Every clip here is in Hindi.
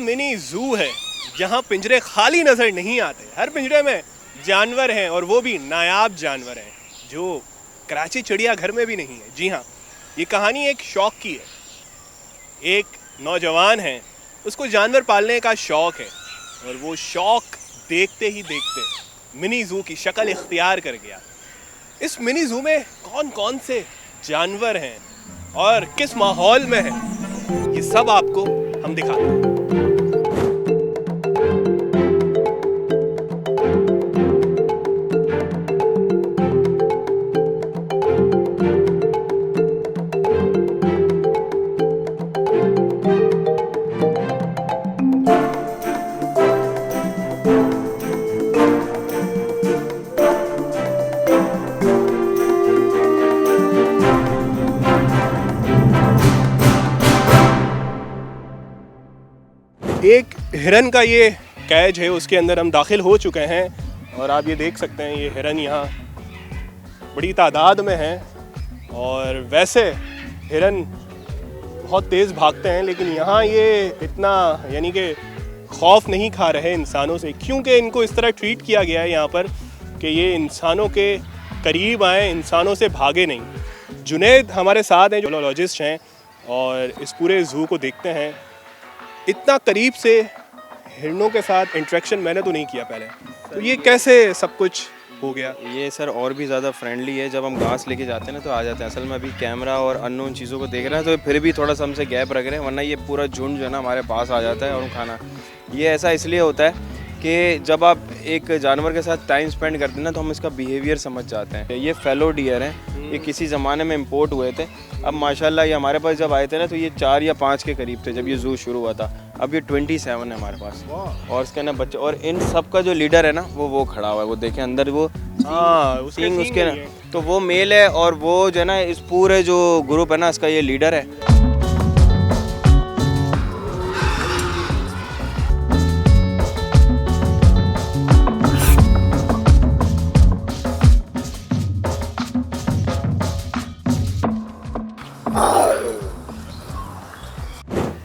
मिनी जू है जहाँ पिंजरे खाली नजर नहीं आते। हर पिंजरे में जानवर हैं और वो भी नायाब जानवर हैं जो कराची चिड़ियाघर में भी नहीं है। जी हाँ, ये कहानी एक शौक की है। एक नौजवान है, उसको जानवर पालने का शौक है और वो शौक देखते ही देखते मिनी जू की शक्ल इख्तियार कर गया। इस मिनी जू में कौन कौन से जानवर हैं और किस माहौल में है, ये सब आपको हम दिखाते हैं। एक हिरन का ये कैज है, उसके अंदर हम दाखिल हो चुके हैं और आप ये देख सकते हैं ये हिरन यहाँ बड़ी तादाद में हैं। और वैसे हिरन बहुत तेज़ भागते हैं, लेकिन यहाँ ये इतना यानी कि खौफ नहीं खा रहे इंसानों से, क्योंकि इनको इस तरह ट्रीट किया गया है यहाँ पर कि ये इंसानों के करीब आए, इंसानों से भागे नहीं। जुनैद हमारे साथ हैं, जो जोलॉजिस्ट हैं और इस पूरे ज़ू को देखते हैं। इतना करीब से हिरणों के साथ इंटरेक्शन मैंने तो नहीं किया पहले, तो ये कैसे सब कुछ हो गया? ये सर और भी ज़्यादा फ्रेंडली है। जब हम घास लेके जाते हैं ना तो आ जाते हैं। असल में अभी कैमरा और अननोन चीज़ों को देख रहे हैं तो फिर भी थोड़ा सा हमसे गैप रख रहे हैं, वरना ये पूरा झुंड जो है ना हमारे पास आ जाता है और खाना। ये ऐसा इसलिए होता है कि जब आप एक जानवर के साथ टाइम स्पेंड करते हैं ना तो हम इसका बिहेवियर समझ जाते हैं। ये फेलो डियर हैं, ये किसी ज़माने में इंपोर्ट हुए थे। अब माशाल्लाह ये हमारे पास जब आए थे ना तो ये 4 या 5 के करीब थे जब ये ज़ू शुरू हुआ था। अब ये 27 है हमारे पास और इसके ना बच्चे। और इन सब का जो लीडर है ना वो खड़ा हुआ है, वो देखें अंदर वो सींग उसके ना, तो वो मेल है और वो जो है ना इस पूरे जो ग्रुप है ना इसका ये लीडर है।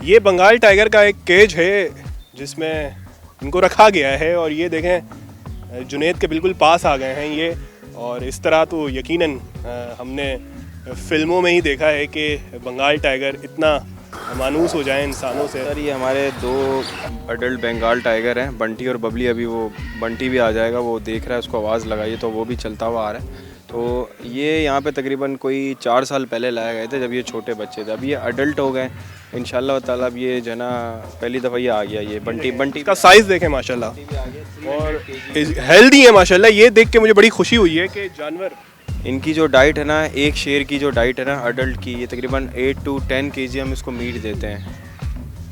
ये बंगाल टाइगर का एक केज है जिसमें इनको रखा गया है और ये देखें जुनैद के बिल्कुल पास आ गए हैं ये। और इस तरह तो यकीनन हमने फिल्मों में ही देखा है कि बंगाल टाइगर इतना मानूस हो जाए इंसानों से। सर ये हमारे 2 अडल्ट बंगाल टाइगर हैं, बंटी और बबली। अभी वो बंटी भी आ जाएगा, वो देख रहा है, उसको आवाज़ लगाइए तो वो भी चलता हुआ आ रहा है। तो ये यहाँ पे तकरीबन कोई 4 साल पहले लाए गए थे जब ये छोटे बच्चे थे। अब ये अडल्ट हो गए इंशाल्लाह ताला। अब ये जो है ना पहली दफ़ा ये आ गया, ये बंटी का साइज़ देखें माशाल्लाह और हेल्दी है माशाल्लाह। ये देख के मुझे बड़ी खुशी हुई है कि जानवर, इनकी जो डाइट है ना, एक शेर की जो डाइट है ना अडल्ट की, ये तकरीबन 8 to 10 kg हम इसको मीट देते हैं।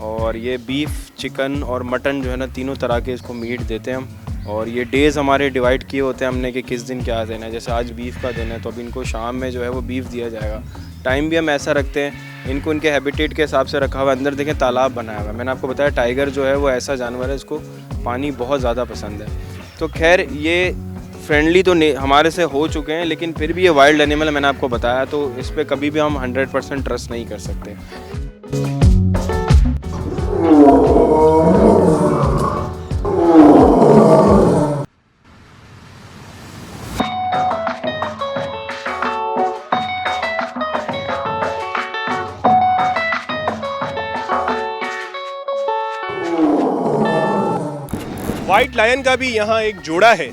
और ये बीफ, चिकन और मटन जो है ना तीनों तरह के इसको मीट देते हैं हम। और ये डेज़ हमारे डिवाइड किए होते हैं हमने कि किस दिन क्या देना है। जैसे आज बीफ का दिन है तो अब इनको शाम में जो है वो बीफ दिया जाएगा। टाइम भी हम ऐसा रखते हैं, इनको इनके हैबिटेट के हिसाब से रखा हुआ है। अंदर देखें तालाब बनाया हुआ है। मैंने आपको बताया टाइगर जो है वो ऐसा जानवर है, इसको पानी बहुत ज़्यादा पसंद है। तो खैर ये फ्रेंडली तो हमारे से हो चुके हैं, लेकिन फिर भी ये वाइल्ड एनिमल है, मैंने आपको बताया। तो इस पर कभी भी हम 100% ट्रस्ट नहीं कर सकते। वाइट लायन का भी यहाँ एक जोड़ा है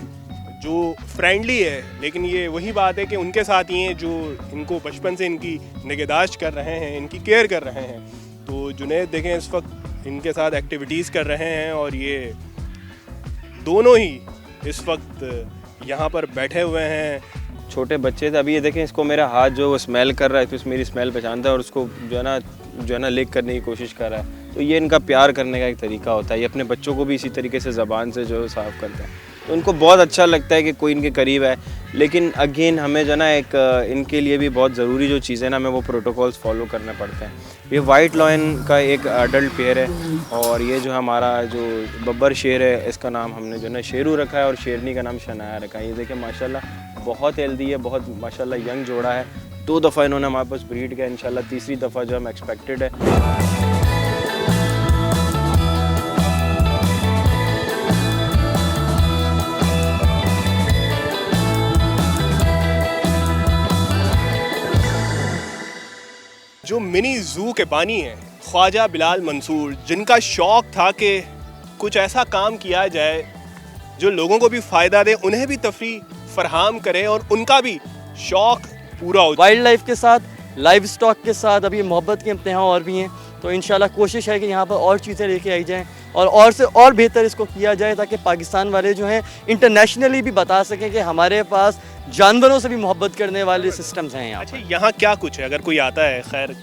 जो फ्रेंडली है, लेकिन ये वही बात है कि उनके साथ ही हैं जो इनको बचपन से इनकी निगहदाश्त कर रहे हैं, इनकी केयर कर रहे हैं। तो जुनैद देखें इस वक्त इनके साथ एक्टिविटीज़ कर रहे हैं और ये दोनों ही इस वक्त यहाँ पर बैठे हुए हैं। छोटे बच्चे थे, अभी ये देखें इसको मेरा हाथ जो वो स्मेल कर रहा है, तो मेरी स्मेल पहचानता है और उसको जो है ना लिक करने की कोशिश कर रहा है। तो ये इनका प्यार करने का एक तरीका होता है। ये अपने बच्चों को भी इसी तरीके से ज़बान से जो है साफ़ करते हैं। तो उनको बहुत अच्छा लगता है कि कोई इनके करीब है। लेकिन अगेन हमें जो ना एक इनके लिए भी बहुत ज़रूरी जो चीज़ें ना हमें वो प्रोटोकॉल्स फॉलो करने पड़ते हैं। ये वाइट लायन का एक अडल्ट पेयर है और ये जो हमारा जो बब्बर शेर है इसका नाम हमने जो ना शेरू रखा है और शेरनी का नाम शनाया रखा है। ये देखें माशाल्लाह बहुत हेल्दी है, बहुत माशाल्लाह यंग जोड़ा है। 2 दफ़ा इन्होंने हमारे पास ब्रीड किया, इंशाल्लाह तीसरी दफ़ा जो हम एक्सपेक्टेड है। मिनी जू के बानी हैं ख्वाजा बिलाल मंसूर, जिनका शौक़ था कि कुछ ऐसा काम किया जाए जो लोगों को भी फ़ायदा दे, उन्हें भी तफरी फरहाम करे और उनका भी शौक़ पूरा हो। वाइल्ड लाइफ के साथ, लाइव स्टॉक के साथ अभी मोहब्बत के इम्तिहान और भी हैं, तो इंशाल्लाह कोशिश है कि यहाँ पर और चीज़ें लेके आई जाएँ और से और बेहतर इसको किया जाए, ताकि पाकिस्तान वाले जो हैं इंटरनेशनली भी बता सकें कि हमारे पास जानवरों से भी मोहब्बत करने वाले सिस्टम्स हैं यहाँ। अच्छा, यहाँ क्या कुछ है? अगर कोई आता है, खैर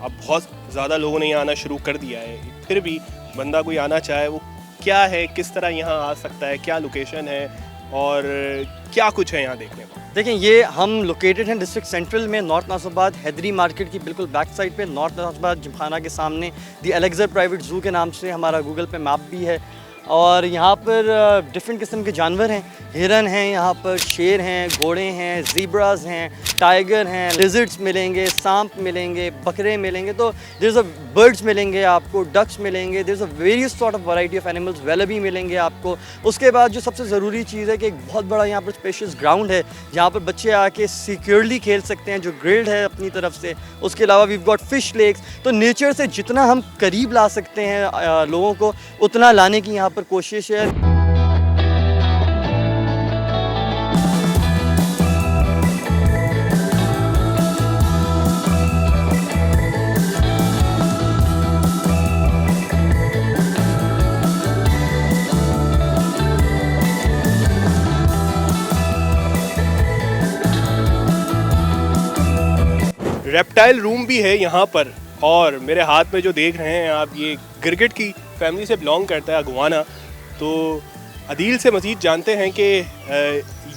अब बहुत ज़्यादा लोगों ने यहाँ आना शुरू कर दिया है, फिर भी बंदा कोई आना चाहे, वो क्या है, किस तरह यहाँ आ सकता है, क्या लोकेशन है और क्या कुछ है यहाँ देखने को? देखें, ये हम लोकेटेड हैं डिस्ट्रिक्ट सेंट्रल में, नॉर्थ नासिबाबाद हैदरी मार्केट की बिल्कुल बैक साइड पे, नॉर्थ नासिबाबाद जिमखाना के सामने दी एलेक्जर प्राइवेट ज़ू के नाम से हमारा गूगल पे मैप भी है। और यहाँ पर डिफरेंट किस्म के जानवर हैं, हिरन हैं, यहाँ पर शेर हैं, घोड़े हैं, ज़ीब्रास हैं, टाइगर हैं, लिजर्ड्स मिलेंगे, सांप मिलेंगे, बकरे मिलेंगे, तो देयर इज़ अ बर्ड्स मिलेंगे आपको, डक्स मिलेंगे, there is a various sort of variety of animals, wallaby मिलेंगे आपको। उसके बाद जो सबसे ज़रूरी चीज़ है कि एक बहुत बड़ा यहाँ पर स्पेशियस ग्राउंड है जहाँ पर बच्चे आके सिक्योरली खेल सकते हैं, जो ग्रिल्ड है अपनी तरफ से। उसके अलावा वीव गॉट फिश लेक्स, तो नेचर से जितना हम करीब ला सकते हैं लोगों को, उतना लाने की यहाँ पर कोशिश है। रेप्टाइल रूम भी है यहाँ पर, और मेरे हाथ में जो देख रहे हैं आप, ये गिरगिट की फैमिली से बिलोंग करता है, अगुआना। तो अदील से मज़ीद जानते हैं कि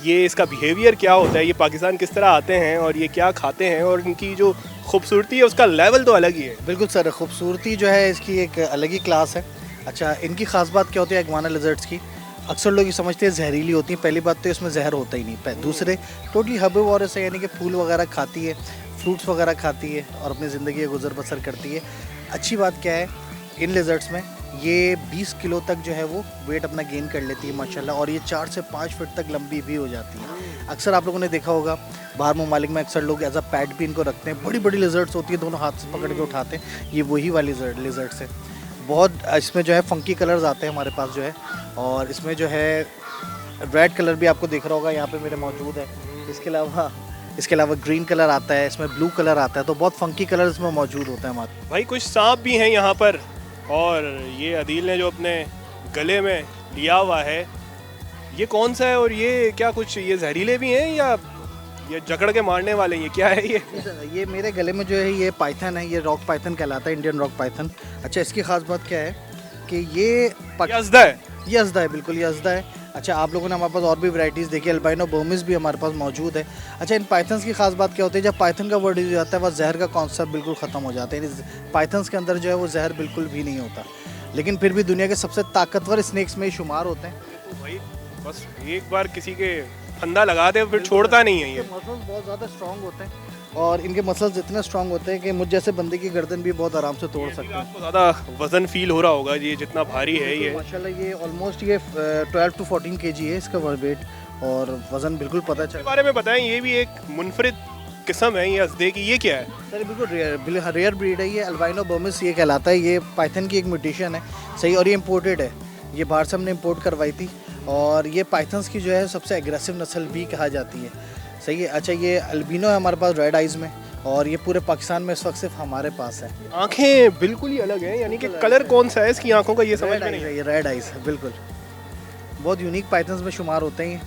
ये इसका बिहेवियर क्या होता है, ये पाकिस्तान किस तरह आते हैं और ये क्या खाते हैं, और इनकी जो खूबसूरती है उसका लेवल तो अलग ही है। बिल्कुल सर, खूबसूरती जो है इसकी एक अलग ही क्लास है। अच्छा, इनकी ख़ास बात क्या होती है अगवाना लिजर्ड्स की? अक्सर लोग ये समझते हैं जहरीली होती हैं। पहली बात तो इसमें जहर होता ही नहीं। दूसरे टोटली हर्बिवोरस है, यानी कि फूल वगैरह खाती है, फ्रूट्स वगैरह खाती है और अपनी ज़िंदगी गुजर बसर करती है। अच्छी बात क्या है इन लिजर्ड्स में, ये 20 किलो तक जो है वो वेट अपना गेन कर लेती है माशाल्लाह, और ये 4 से 5 फीट तक लंबी भी हो जाती है। अक्सर आप लोगों ने देखा होगा बाहर ममालिक में अक्सर लोग एज अ पैट भी इनको रखते हैं। बड़ी बड़ी लिजर्ड्स होती है, दोनों हाथ से पकड़ के उठाते हैं, ये वही वाली लिजर्ड्स है। बहुत इसमें जो है फंकी कलर्स आते हैं हमारे पास जो है, और इसमें जो है रेड कलर भी आपको दिख रहा होगा यहाँ पे मेरे मौजूद है। इसके अलावा ग्रीन कलर आता है, इसमें ब्लू कलर आता है, तो बहुत फंकी कलर इसमें मौजूद होते हैं हमारे। भाई कुछ सांप भी हैं यहाँ पर, और ये अदील ने जो अपने गले में लिया हुआ है, ये कौन सा है और ये क्या कुछ, ये जहरीले भी हैं या ये जकड़ के मारने वाले, ये क्या है? ये मेरे गले में जो है ये पाइथन है, ये रॉक पाइथन कहलाता है, इंडियन रॉक पाइथन। अच्छा, इसकी ख़ास बात क्या है कि ये अज़दा है। ये अज़दा है, बिल्कुल ये अज़दा है। अच्छा, आप लोगों ने हमारे पास और भी वैरायटीज़ देखी, अल्बाइनो बर्मिस भी हमारे पास मौजूद है। अच्छा, इन पाइथन्स की खास बात क्या होती है, जब पाइथन का वर्ड यूज आता है वह जहर का कॉन्सेप्ट बिल्कुल ख़त्म हो जाता है। पाइथन्स के अंदर जो है वो जहर बिल्कुल भी नहीं होता, लेकिन फिर भी दुनिया के सबसे ताकतवर स्नेक्स में ही शुमार होते हैं। तो भाई बस एक बार किसी के फंदा लगा दे फिर छोड़ता नहीं है। ये मसल्स बहुत ज़्यादा स्ट्रॉन्ग होते हैं, और इनके मसल्स इतने स्ट्रॉन्ग होते हैं कि मुझ जैसे बंदे की गर्दन भी बहुत आराम से तोड़ सकते हैं। आपको ज़्यादा वज़न फील हो रहा होगा, ये जितना भारी है ये माशाल्लाह। ये ऑलमोस्ट ये 12 to 14 kg है इसका वेट, और वज़न बिल्कुल पता चल। बारे में बताएं, ये भी एक मुनफरिद किस्म है ये अज़दे की, ये क्या है? सर बिल्कुल रेयर ब्रीड है ये, अल्बाइनो बर्मिस ये कहलाता है। ये पाइथन की एक म्यूटेशन है, सही, और ये इम्पोर्टेड है, ये बाहर से हमने इम्पोर्ट करवाई थी, और ये पाइथन्स की जो है सबसे एग्रेसिव नस्ल भी कहा जाती है, सही है। अच्छा, ये अल्बिनो है हमारे पास रेड आइज़ में, और ये पूरे पाकिस्तान में इस वक्त सिर्फ हमारे पास है। आंखें बिल्कुल ही अलग हैं, यानी कि कलर कौन सा है इसकी आंखों का, ये समझ में नहीं है। ये रेड आइज़ है, बिल्कुल बहुत यूनिक पाइथन्स में शुमार होते हैं।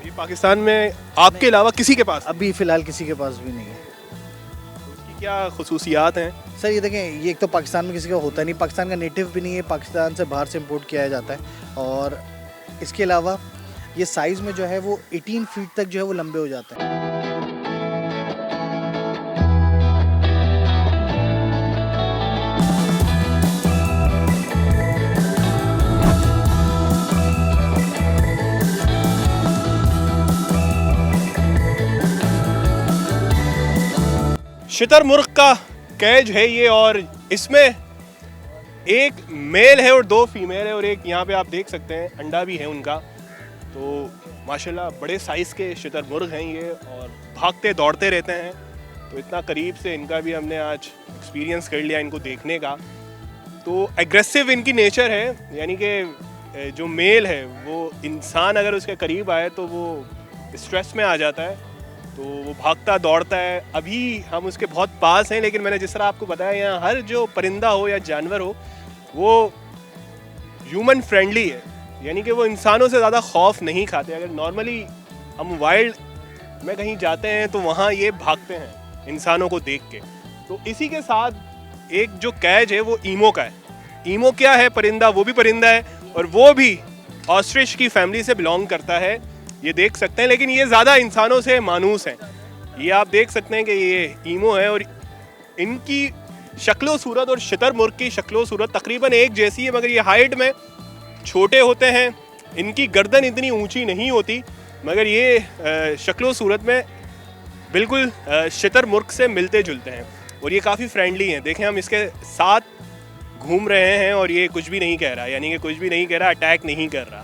ये पाकिस्तान में आपके अलावा किसी के पास? अभी फ़िलहाल किसी के पास भी नहीं है। उसकी क्या खुसूसियात हैं? सर ये देखें, ये एक तो पाकिस्तान में किसी का होता नहीं, पाकिस्तान का नेटिव भी नहीं है, पाकिस्तान से बाहर से इम्पोर्ट किया जाता है, और इसके अलावा ये साइज़ में जो है वो 18 फीट तक जो है वो लंबे हो जाते हैं। शुतुरमुर्ग का कैज है ये, और इसमें एक मेल है और 2 फीमेल है, और एक यहाँ पे आप देख सकते हैं अंडा भी है उनका। तो माशाल्लाह बड़े साइज़ के शुतुरमुर्ग हैं ये, और भागते दौड़ते रहते हैं, तो इतना करीब से इनका भी हमने आज एक्सपीरियंस कर लिया इनको देखने का। तो एग्रेसिव इनकी नेचर है, यानी कि जो मेल है वो इंसान अगर उसके करीब आए तो वो स्ट्रेस में आ जाता है, तो वो भागता दौड़ता है। अभी हम उसके बहुत पास हैं, लेकिन मैंने जिस तरह आपको बताया यहाँ हर जो परिंदा हो या जानवर हो वो ह्यूमन फ्रेंडली है, यानी कि वो इंसानों से ज़्यादा खौफ नहीं खाते। अगर नॉर्मली हम वाइल्ड में कहीं जाते हैं तो वहाँ ये भागते हैं इंसानों को देख के। तो इसी के साथ एक जो कैज है वो ईमो का है। ईमो क्या है? परिंदा, वो भी परिंदा है और वो भी ऑस्ट्रिच की फैमिली से बिलोंग करता है, ये देख सकते हैं। लेकिन ये ज़्यादा इंसानों से मानूस हैं। ये आप देख सकते हैं कि ये ईमो है और इनकी शक्लो सूरत और शुतुरमुर्ग की शक्लो सूरत तकरीबन एक जैसी है, मगर ये हाइट में छोटे होते हैं। इनकी गर्दन इतनी ऊंची नहीं होती, मगर ये शक्लो सूरत में बिल्कुल शुतुरमुर्ग से मिलते जुलते हैं और ये काफ़ी फ्रेंडली हैं। देखें, हम इसके साथ घूम रहे हैं और ये कुछ भी नहीं कह रहा, यानी कि कुछ भी नहीं कह रहा, अटैक नहीं कर रहा।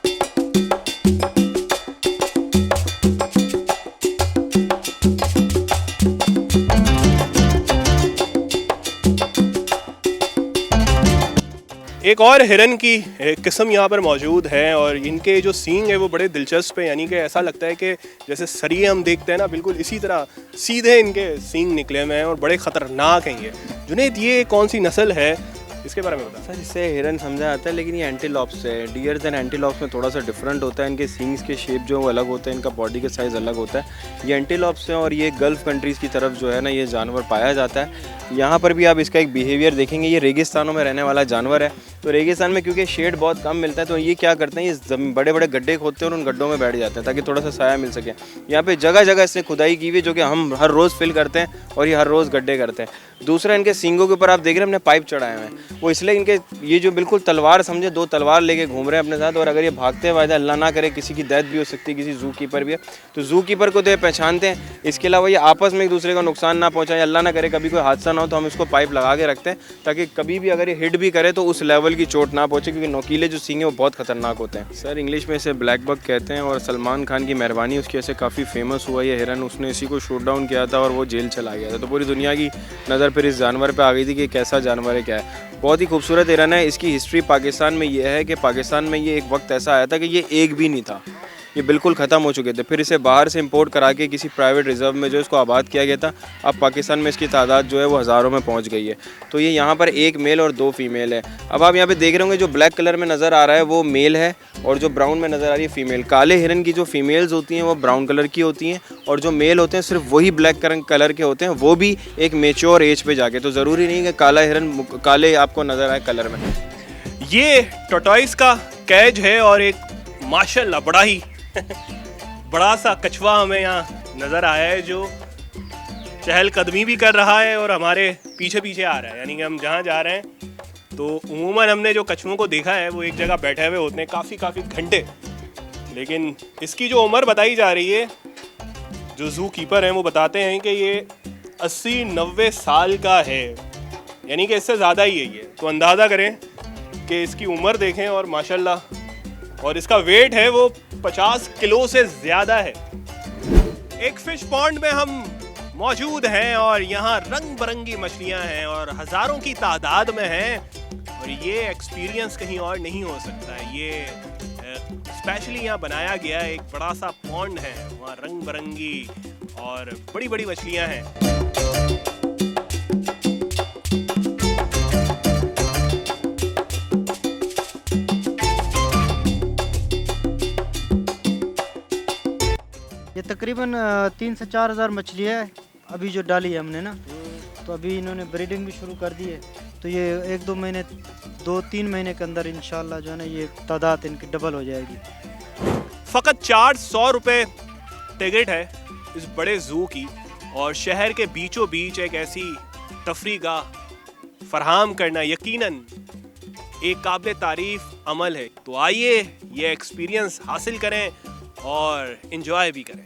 एक और हिरन की किस्म यहाँ पर मौजूद है और इनके जो सींग है वो बड़े दिलचस्प है, यानी कि ऐसा लगता है कि जैसे सरिये हम देखते हैं ना, बिल्कुल इसी तरह सीधे इनके सींग निकले हुए हैं और बड़े ख़तरनाक हैं ये। जुनैद, ये कौन सी नस्ल है, इसके बारे में बता। सर, इससे हिरन समझा जाता है, लेकिन ये एंटीलॉप्स है। डियर्स एंड एंटीलॉप्स में थोड़ा सा डिफरेंट होता है। इनके सींग्स के शेप जो अलग होते हैं, इनका बॉडी का साइज़ अलग होता है। ये एंटीलॉप्स हैं और ये गल्फ़ कंट्रीज़ की तरफ जो है ना ये जानवर पाया जाता है। यहाँ पर भी आप इसका एक बिहेवियर देखेंगे। ये रेगिस्तानों में रहने वाला जानवर है। तो रेगिस्तान में क्योंकि शेड बहुत कम मिलता है तो ये क्या करते हैं, ये बड़े बड़े गड्ढे खोदते हैं और उन गड्ढों में बैठ जाते हैं ताकि थोड़ा सा साया मिल सके। यहाँ पे जगह जगह इसने खुदाई की हुई है जो कि हम हर रोज़ फिल करते हैं और ये हर रोज़ गड्ढे करते हैं। दूसरा, इनके सींगों के ऊपर आप देख रहे हैं हमने पाइप चढ़ाए हुए हैं। वो इसलिए इनके ये जो बिल्कुल तलवार समझे, दो तलवार लेके घूम रहे हैं अपने साथ। और अगर ये भागते वायदा अल्लाह ना करे किसी की डेथ भी हो सकती है, किसी जू कीपर भी है, तो जू कीपर को तो ये पहचानते हैं। इसके अलावा ये आपस में एक दूसरे का नुकसान ना पहुँचाए, अल्लाह ना करे कभी कोई हादसा ना हो, तो हम इसको पाइप लगा के रखते हैं ताकि कभी भी अगर ये हिट भी करे तो उस लेवल की चोट ना पहुँचे, क्योंकि नोकीले जो सींग हैं वो बहुत खतरनाक होते हैं। सर, इंग्लिश में इसे ब्लैक बक कहते हैं और सलमान खान की मेहरबानी उसकी वजह से काफ़ी फेमस हुआ ये हिरन। उसने इसी को शूट डाउन किया था और वो जेल चला गया था, तो पूरी दुनिया की नज़र फिर इस जानवर पर आ गई थी कि कैसा जानवर है, क्या है। बहुत ही खूबसूरत हिरन है। इसकी हिस्ट्री पाकिस्तान में ये है कि पाकिस्तान में ये एक वक्त ऐसा आया था कि ये एक भी नहीं था, ये बिल्कुल ख़त्म हो चुके थे। फिर इसे बाहर से इंपोर्ट करा के किसी प्राइवेट रिजर्व में जो इसको आबाद किया गया था। अब पाकिस्तान में इसकी तादाद जो है वो हज़ारों में पहुंच गई है। तो ये यहाँ पर एक मेल और दो फीमेल है। अब आप यहाँ पे देख रहे होंगे जो ब्लैक कलर में नज़र आ रहा है वो मेल है और जो ब्राउन में नज़र आ रही है फीमेल। काले हिरन की जो फीमेल्स होती हैं वो ब्राउन कलर की होती हैं और जो मेल होते हैं सिर्फ वही ब्लैक कलर के होते हैं, वो भी एक मेच्योर एज पे जाके। तो ज़रूरी नहीं कि काला हिरन काले आपको नज़र आए कलर में। ये टॉर्टोइस का कैज है और एक माशाल्लाह बड़ा ही बड़ा सा कछुआ हमें यहाँ नज़र आया है जो चहलकदमी भी कर रहा है और हमारे पीछे पीछे आ रहा है। यानी कि हम जहाँ जा रहे हैं तो उमूमन हमने जो कछुओं को देखा है वो एक जगह बैठे हुए होते हैं काफ़ी घंटे, लेकिन इसकी जो उम्र बताई जा रही है, जो जू कीपर हैं वो बताते हैं कि ये 80-90 साल का है, यानी कि इससे ज़्यादा ही है ये। तो अंदाज़ा करें कि इसकी उम्र देखें और माशाल्लाह, और इसका वेट है वो 50 किलो से ज़्यादा है। एक फ़िश पॉन्ड में हम मौजूद हैं और यहाँ रंग बिरंगी मछलियाँ हैं और हज़ारों की तादाद में हैं और ये एक्सपीरियंस कहीं और नहीं हो सकता है। ये स्पेशली यहाँ बनाया गया एक बड़ा सा पॉन्ड है, वहाँ रंग बिरंगी और बड़ी बड़ी मछलियाँ हैं। ये तकरीबन 3 से 4 हज़ार मछली है अभी जो डाली है हमने ना। तो अभी इन्होंने ब्रीडिंग भी शुरू कर दी है, तो ये 1-2 महीने 2-3 महीने के अंदर इंशाल्लाह जो है ना ये तादाद इनकी डबल हो जाएगी। फ़कत 400 रुपये टिकट है इस बड़े ज़ू की और शहर के बीचों बीच एक ऐसी तफरीगाह फराहम करना यकीनन एक काबिल तारीफ़ अमल है। तो आइए ये एक्सपीरियंस हासिल करें और एंजॉय भी करें।